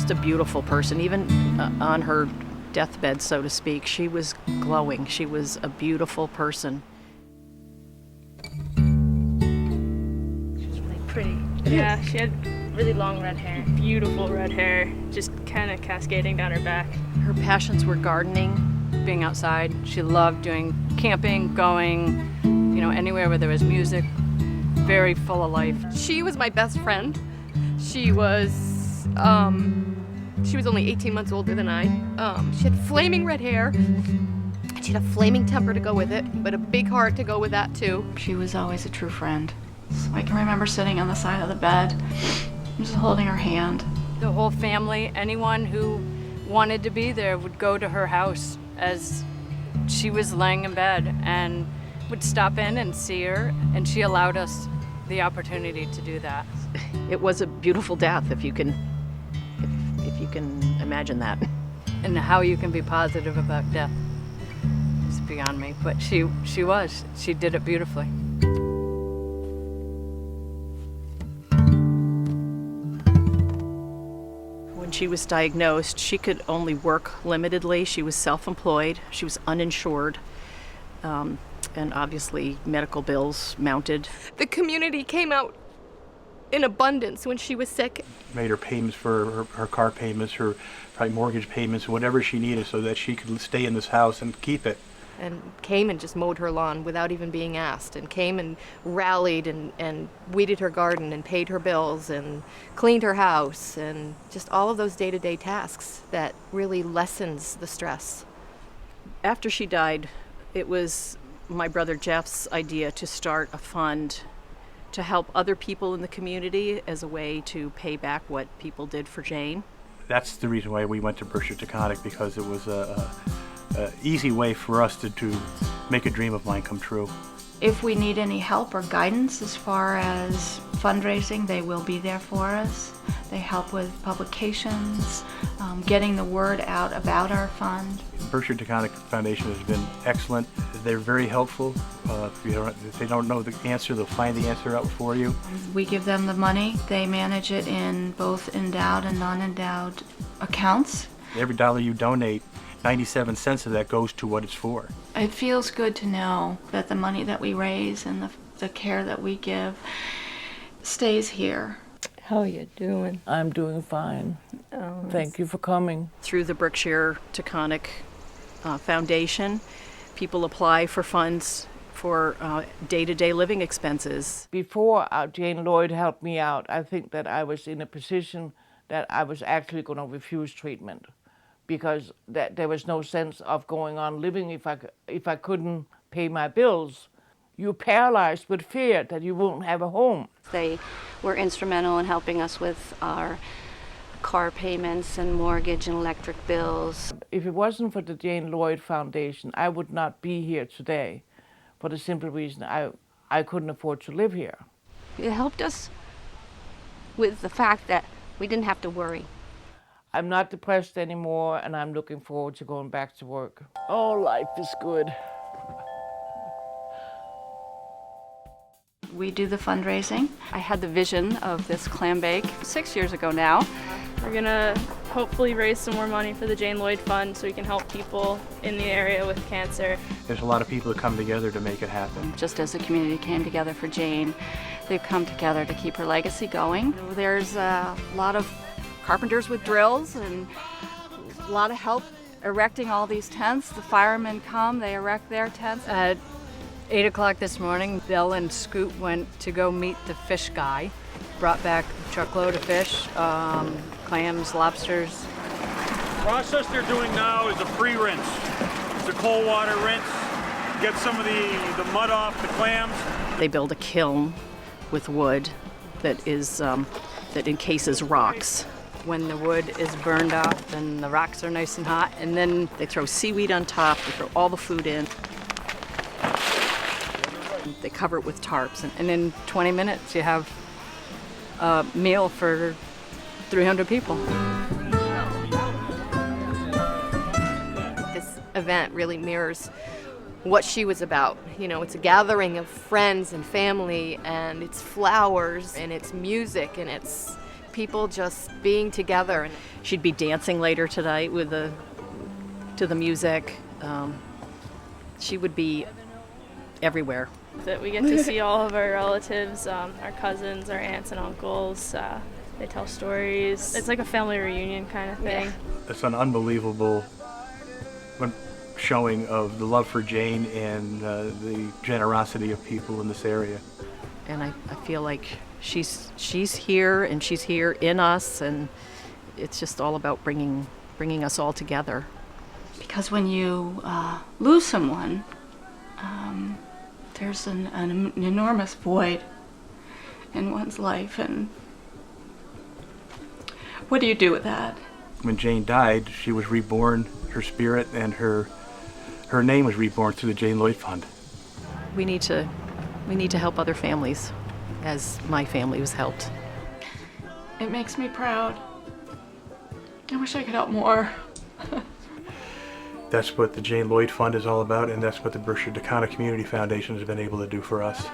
just a beautiful person. Even on her deathbed, so to speak, she was glowing. She was a beautiful person. She was really pretty. Yeah, she had really long red hair. Beautiful red hair, just kind of cascading down her back. Her passions were gardening, being outside. She loved doing camping, going, anywhere where there was music. Very full of life. She was my best friend. She was only 18 months older than I. She had flaming red hair. She had a flaming temper to go with it, but a big heart to go with that too. She was always a true friend. So I can remember sitting on the side of the bed, just holding her hand. The whole family, anyone who wanted to be there would go to her house as she was laying in bed and would stop in and see her, and she allowed us the opportunity to do that. It was a beautiful death, if you can imagine that. And how you can be positive about death is beyond me, but she did it beautifully. When she was diagnosed, she could only work limitedly. She was self-employed. She was uninsured. And obviously medical bills mounted. The community came out in abundance when she was sick. Made her payments for her car payments, her probably mortgage payments, whatever she needed so that she could stay in this house and keep it. And came and just mowed her lawn without even being asked, and came and rallied and weeded her garden and paid her bills and cleaned her house, and just all of those day-to-day tasks that really lessens the stress. After she died, it was my brother Jeff's idea to start a fund to help other people in the community as a way to pay back what people did for Jane. That's the reason why we went to Berkshire Taconic, because it was a easy way for us to make a dream of mine come true. If we need any help or guidance as far as fundraising, they will be there for us. They help with publications, getting the word out about our fund. Berkshire Taconic Foundation has been excellent. They're very helpful. If they don't know the answer, they'll find the answer out for you. We give them the money. They manage it in both endowed and non-endowed accounts. Every dollar you donate, 97 cents of that goes to what it's for. It feels good to know that the money that we raise and the care that we give stays here. How are you doing? I'm doing fine. Thank you for coming. Through the Berkshire Taconic Foundation, people apply for funds for day-to-day living expenses. Before Jane Lloyd helped me out, I think that I was in a position that I was actually going to refuse treatment, because there was no sense of going on living if I couldn't pay my bills. You're paralyzed with fear that you won't have a home. They were instrumental in helping us with our car payments and mortgage and electric bills. If it wasn't for the Jane Lloyd Foundation, I would not be here today, for the simple reason I couldn't afford to live here. It helped us with the fact that we didn't have to worry. I'm not depressed anymore, and I'm looking forward to going back to work. Oh, life is good. We do the fundraising. I had the vision of this clam bake 6 years ago now. We're gonna hopefully raise some more money for the Jane Lloyd Fund so we can help people in the area with cancer. There's a lot of people that come together to make it happen. Just as the community came together for Jane, they've come together to keep her legacy going. There's a lot of carpenters with drills and a lot of help erecting all these tents. The firemen come, they erect their tents. At 8 o'clock this morning, Bill and Scoot went to go meet the fish guy. Brought back a truckload of fish, clams, lobsters. The process they're doing now is a pre-rinse. It's a cold water rinse. Get some of the mud off the clams. They build a kiln with wood that encases rocks. When the wood is burned off and the rocks are nice and hot, And then they throw seaweed on top, they throw all the food in. They cover it with tarps. and in 20 minutes you have a meal for 300 people. This event really mirrors what she was about. It's a gathering of friends and family, and it's flowers, and it's music, and it's people just being together. And She'd be dancing later tonight with to the music. She would be everywhere. That we get to see all of our relatives, our cousins, our aunts and uncles. They tell stories. It's like a family reunion kind of thing. It's an unbelievable showing of the love for Jane and the generosity of people in this area. And I feel like she's here, and she's here in us, and it's just all about bringing us all together. Because when you lose someone, there's an enormous void in one's life, and what do you do with that? When Jane died, she was reborn, her spirit and her name was reborn through the Jane Lloyd Fund. We need to help other families, as my family was helped. It makes me proud. I wish I could help more. That's what the Jane Lloyd Fund is all about, and that's what the Berkshire Taconic Community Foundation has been able to do for us.